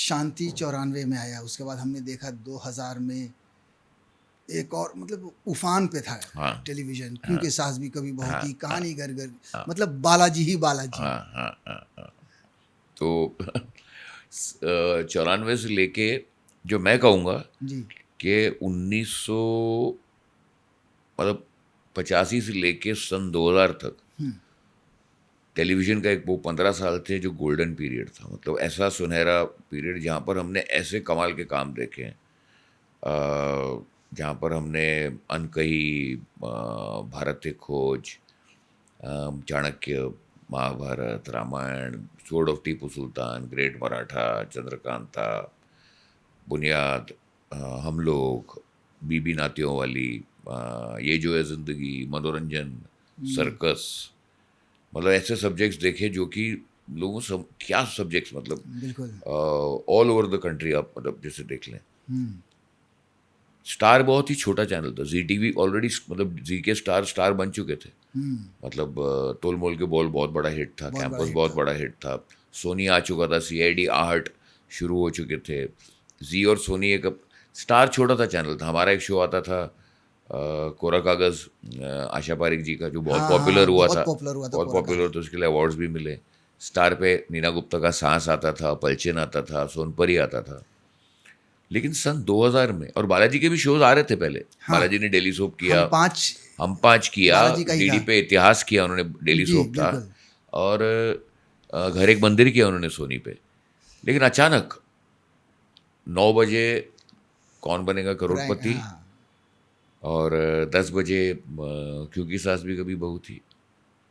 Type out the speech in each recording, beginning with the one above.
शांति 94 में आया, उसके बाद हमने देखा 2000 में एक और, मतलब उफान पे था हाँ टेलीविजन, हाँ क्योंकि सास भी कभी बहू हाँ थी, हाँ कहानी घर घर, हाँ मतलब बालाजी ही बालाजी। हाँ हाँ हाँ हाँ। तो 94 से लेके जो मैं कहूँगा जी। कि 1900 मतलब 85 से लेके सन 2000 तक टेलीविज़न का एक वो 15 साल थे जो गोल्डन पीरियड था, मतलब ऐसा सुनहरा पीरियड जहाँ पर हमने ऐसे कमाल के काम देखे हैं। जहाँ पर हमने अनकही, भारत की खोज, Chanakya, Mahabharat, Ramayan, sword of Tipu Sultan, great Maratha, Chandrakanta, Buniyaad, हम लोग, बीबी नातियों वाली, ये जो है ज़िंदगी, मनोरंजन, सर्कस, मतलब ऐसे सब्जेक्ट्स देखे जो कि लोगों सब क्या सब्जेक्ट्स, मतलब बिल्कुल। ऑल ओवर द कंट्री आप मतलब जैसे देख लें। स्टार बहुत ही छोटा चैनल था, जी टीवी ऑलरेडी, मतलब जी के स्टार स्टार बन चुके थे, मतलब तोल मोल के बॉल बहुत बड़ा हिट था, बहुत बड़ा कैंपस हिट बहुत था। बड़ा हिट था, सोनी आ चुका था, सीआईडी आहट शुरू हो चुके थे, जी और सोनी एक स्टार छोटा सा चैनल था। हमारा एक शो आता था कोरा कागज़, आशा पारिक जी का, जो बहुत हाँ पॉपुलर हाँ, हुआ था, बहुत पॉपुलर हुआ था बहुत कोरा पॉपुलर, कागज। तो उसके लिए अवार्ड्स भी मिले। स्टार पे नीना गुप्ता का सांस आता था, पलचन आता था, सोनपरी आता था। लेकिन सन 2000 में, और बालाजी के भी शोज आ रहे थे पहले, हाँ, बालाजी ने डेली सोप किया, हम पाँच हम पाँच किया, बालाजी का ही डीडी था। पे इतिहास किया उन्होंने, डेली जी सोप था, बिल्कुल। और घर एक मंदिर किया उन्होंने सोनी पे। लेकिन अचानक 9 बजे कौन बनेगा प्रैंक, करोड़पति, हाँ। और 10 बजे क्योंकि सास भी कभी बहू थी।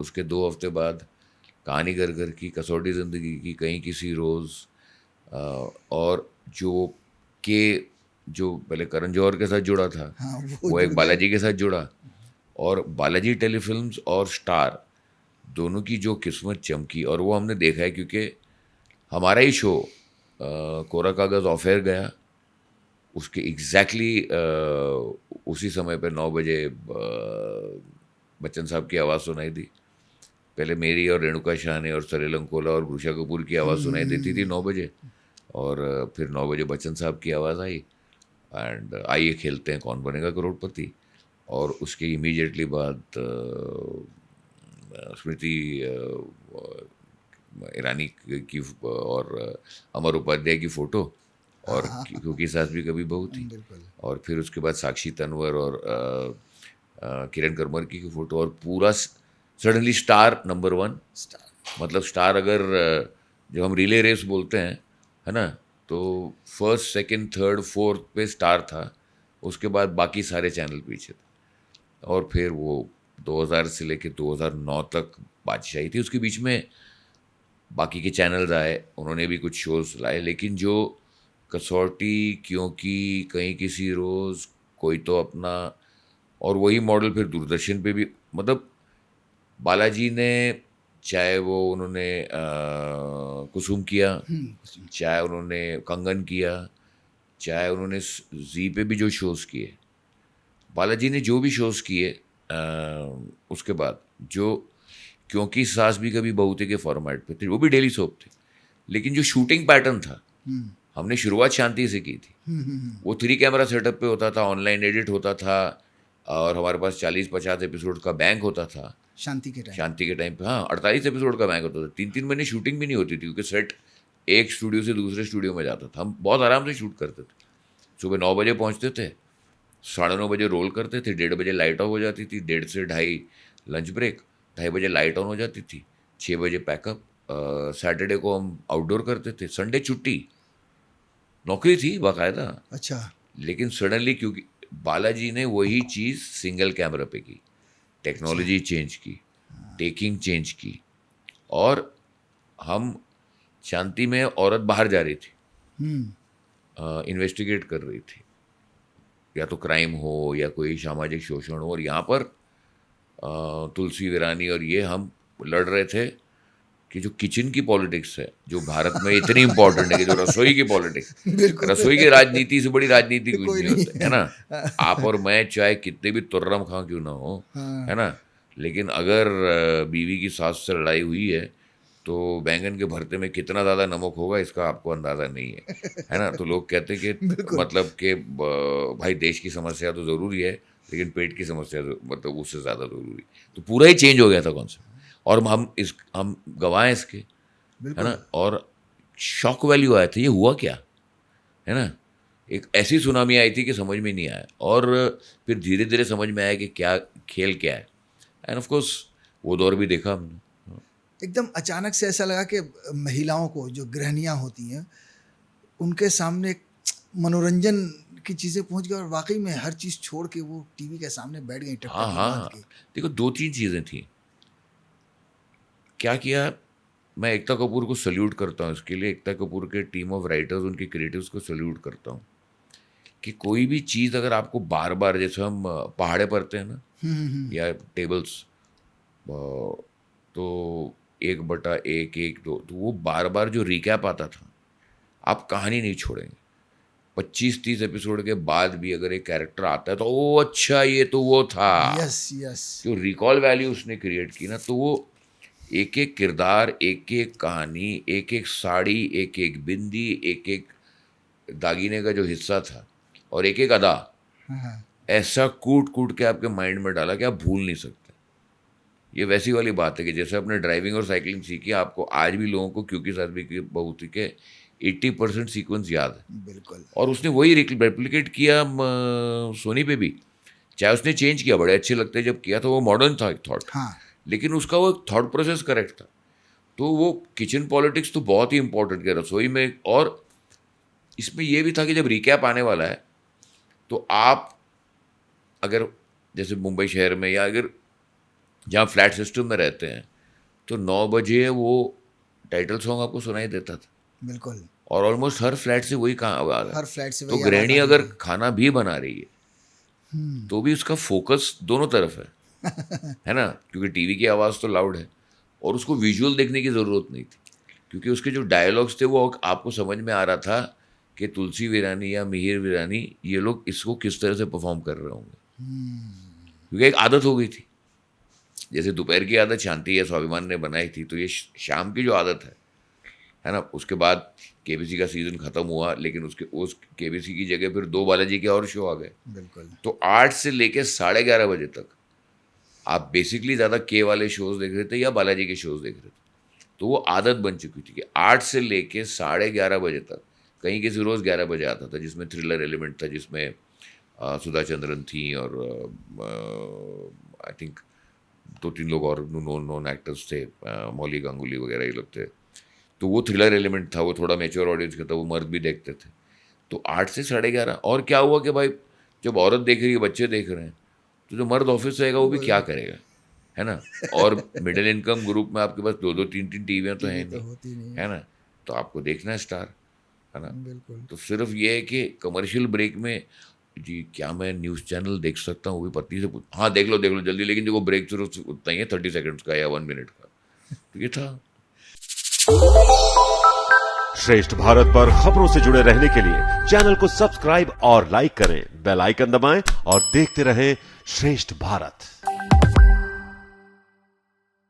उसके 2 हफ्ते बाद कहानी घर घर की, कसौटी ज़िंदगी की, कहीं किसी रोज़, और जो के जो पहले करण जौहर के साथ जुड़ा था, हाँ, वो वो जुड़ एक गए। बालाजी के साथ जुड़ा, और बालाजी टेलीफिल्म्स और स्टार दोनों की जो किस्मत चमकी, और वो हमने देखा है, क्योंकि हमारा ही शो कोरा कागज़ ऑफ एयर गया, उसके एग्जैक्टली उसी समय पे 9 बजे बच्चन साहब की आवाज़ सुनाई दी। पहले मेरी और रेणुका शाह ने और सरेल अंकोला और गुषा कपूर की आवाज़ सुनाई देती थी 9 बजे, और फिर 9 बजे बच्चन साहब की आवाज़ आई, एंड आइए खेलते हैं कौन बनेगा करोड़पति। और उसके इमीडिएटली बाद स्मृति ईरानी की और अमर उपाध्याय की फ़ोटो, हाँ और हाँ हाँ, क्योंकि सास भी कभी बहू थी, बिल्कुल। और फिर उसके बाद साक्षी तन्वर और किरण करमर की फ़ोटो, और पूरा सडनली स्टार नंबर 1। स्टार। मतलब स्टार अगर जब हम रिले रेस बोलते हैं, है ना, तो फर्स्ट सेकंड थर्ड फोर्थ पे स्टार था, उसके बाद बाकी सारे चैनल पीछे थे। और फिर वो 2000 से लेके 2009 तक बादशाही थी। उसके बीच में बाकी के चैनल्स आए, उन्होंने भी कुछ शोज लाए, लेकिन जो कसौटी, क्योंकि, कहीं किसी रोज़, कोई तो अपना, और वही मॉडल फिर दूरदर्शन पे भी, मतलब बालाजी ने, चाहे वो उन्होंने कुसुम किया, चाहे उन्होंने कंगन किया, चाहे उन्होंने जी पे भी जो शोज़ किए, बालाजी ने जो भी शोज़ किए, उसके बाद जो, क्योंकि सास भी कभी बहू थी के फॉर्मेट पे थे, वो भी डेली सोप थे, लेकिन जो शूटिंग पैटर्न था, हमने शुरुआत शांति से की थी। वो 3 कैमरा सेटअप पे होता था, ऑनलाइन एडिट होता था, और हमारे पास 40-50 एपिसोड का बैंक होता था। शांति के टाइम। शांति के टाइम पे, हाँ, 48 एपिसोड का बैंक होता था। 3-3 महीने शूटिंग भी नहीं होती थी, क्योंकि सेट एक स्टूडियो से दूसरे स्टूडियो में जाता था। हम बहुत आराम से शूट करते थे। सुबह 9 बजे पहुंचते थे, 9:30 बजे रोल करते थे, 1:30 बजे लाइट ऑफ हो जाती थी, 1:30 से 2:30 लंच ब्रेक, 2:30 बजे लाइट ऑन हो जाती थी, 6 बजे पैकअप। सैटरडे को हम आउटडोर करते थे, संडे छुट्टी, नौकरी थी बाकायदा। अच्छा। लेकिन सडनली, क्योंकि बालाजी ने वही चीज़ सिंगल कैमरा पे की, अच्छा। टेक्नोलॉजी चेंज की, टेकिंग चेंज की, और हम शांति में औरत बाहर जा रही थी, इन्वेस्टिगेट कर रही थी, या तो क्राइम हो या कोई सामाजिक शोषण हो, और यहाँ पर तुलसी वीरानी और ये हम लड़ रहे थे कि जो किचन की पॉलिटिक्स है, जो भारत में इतनी इंपॉर्टेंट है, कि जो रसोई की पॉलिटिक्स, बिल्कुल। रसोई की राजनीति से बड़ी राजनीति कुछ कोई नहीं नहीं होता है है। ना। आप और मैं चाहे कितने भी तुर्रम खां क्यों ना हो, है हाँ। ना, लेकिन अगर बीवी की सास से लड़ाई हुई है, तो बैंगन के भरते में कितना ज़्यादा नमक होगा इसका आपको अंदाज़ा नहीं है ना। तो लोग कहते हैं कि बिल्कुल। मतलब कि भाई देश की समस्या तो ज़रूरी है, लेकिन पेट की समस्या मतलब उससे ज़्यादा ज़रूरी। तो पूरा ही चेंज हो गया था कॉन्सेप्ट, और हम गवाएं इसके, है बिल्कुल। ना। और शॉक वैल्यू आया था, ये हुआ क्या, है ना। एक ऐसी सुनामी आई थी कि समझ में नहीं आया, और फिर धीरे धीरे समझ में आया कि क्या खेल क्या है। एंड ऑफ कोर्स वो दौर भी देखा हमने। एकदम अचानक से ऐसा लगा कि महिलाओं को, जो गृहिणियाँ होती हैं, उनके सामने एक मनोरंजन की चीज़ें पहुंच गई, और वाकई में हर चीज़ छोड़ के वो टीवी के सामने बैठ गई हाँ टकटकी बांध हाँ, के। देखो 2-3 चीज़ें थी। क्या किया, मैं एकता कपूर को सल्यूट करता हूँ इसके लिए, एकता कपूर के टीम ऑफ राइटर्स, उनके क्रिएटिव्स को सल्यूट करता हूँ कि कोई भी चीज़ अगर आपको बार बार, जैसे हम पहाड़े पढ़ते हैं ना, या टेबल्स, तो 1/1, 1/2, तो वो बार बार जो रिकैप आता था, आप कहानी नहीं छोड़ेंगे। 25-30 एपिसोड के बाद भी अगर एक कैरेक्टर आता है तो ओ अच्छा ये तो वो था। Yes yes. जो रिकॉल वैल्यू उसने क्रिएट की ना, तो वो एक एक किरदार, एक एक कहानी, एक एक साड़ी, एक एक बिंदी, एक एक दागीने का जो हिस्सा था, और एक एक अदा, हाँ, ऐसा कूट कूट के आपके माइंड में डाला कि आप भूल नहीं सकते। ये वैसी वाली बात है कि जैसे आपने ड्राइविंग और साइकिलिंग सीखी, आपको आज भी लोगों को क्योंकि सादवी की बहुत के 80% सीक्वेंस याद है। बिल्कुल। और उसने वही रेप्लिकेट किया सोनी पे भी, चाहे उसने चेंज किया, बड़े अच्छे लगते जब किया तो वो मॉडर्न था एक थॉट, हाँ, लेकिन उसका वो थॉट प्रोसेस करेक्ट था। तो वो किचन पॉलिटिक्स तो बहुत ही इंपॉर्टेंट है रसोई में। और इसमें ये भी था कि जब रिकैप आने वाला है, तो आप अगर जैसे मुंबई शहर में, या अगर जहाँ फ्लैट सिस्टम में रहते हैं, तो 9 बजे वो टाइटल सॉन्ग आपको सुनाई देता था, बिल्कुल। और ऑलमोस्ट हर फ्लैट से वही कहाँ आवाज़ है। हर फ्लैट से तो वही आवाज़ गृहिणी आ रही अगर थी। खाना भी बना रही है तो भी उसका फोकस दोनों तरफ है ना, क्योंकि टीवी की आवाज़ तो लाउड है, और उसको विजुअल देखने की ज़रूरत नहीं थी, क्योंकि उसके जो डायलॉग्स थे वो आपको समझ में आ रहा था कि तुलसी वीरानी या मिहिर वीरानी ये लोग इसको किस तरह से परफॉर्म कर रहे होंगे, क्योंकि एक आदत हो गई थी। जैसे दोपहर की आदत शांति या स्वाभिमान ने बनाई थी, तो ये शाम की जो आदत है ना। उसके बाद केबीसी का सीज़न ख़त्म हुआ, लेकिन उस केबीसी की जगह फिर 2 बालाजी के और शो आ गए। बिल्कुल। तो 8 से लेके 11:30 बजे तक आप बेसिकली ज़्यादा के वाले शोज़ देख रहे थे या बालाजी के शोज़ देख रहे थे। तो वो आदत बन चुकी थी कि 8 से लेके 11:30 बजे तक, कहीं किसी रोज़ 11 बजे आता था, जिसमें थ्रिलर एलिमेंट था, जिसमें सुधा चंद्रन थी, और आई थिंक 2-3 लोग और नॉन एक्टर्स थे, मौली गांगुली वगैरह ये लोग थे। तो वो थ्रिलर एलिमेंट था, वो थोड़ा मैच्योर ऑडियंस का था, वो मर्द भी देखते थे। तो 8 से 11:30। और क्या हुआ कि भाई जब औरत देख रही है, बच्चे देख रहे हैं, तो जो मर्द ऑफिस से आएगा वो भी क्या करेगा, है ना। और मिडिल इनकम ग्रुप में आपके पास 2-2, 3-3 टीवियाँ तो हैं तो नहीं, होती नहीं है ना। तो आपको देखना है स्टार, है ना। बिल्कुल। तो सिर्फ ये है कि कमर्शियल ब्रेक में, जी क्या मैं न्यूज़ चैनल देख सकता हूँ, वो भी पत्नी से पूछ, हाँ देख लो जल्दी, लेकिन देखो ब्रेक सिर्फ उतना ही है 30 सेकंड्स का या 1 मिनट का। तो ये था। श्रेष्ठ भारत पर खबरों से जुड़े रहने के लिए चैनल को सब्सक्राइब और लाइक करें, बेल आइकन दबाएं और देखते रहें श्रेष्ठ भारत।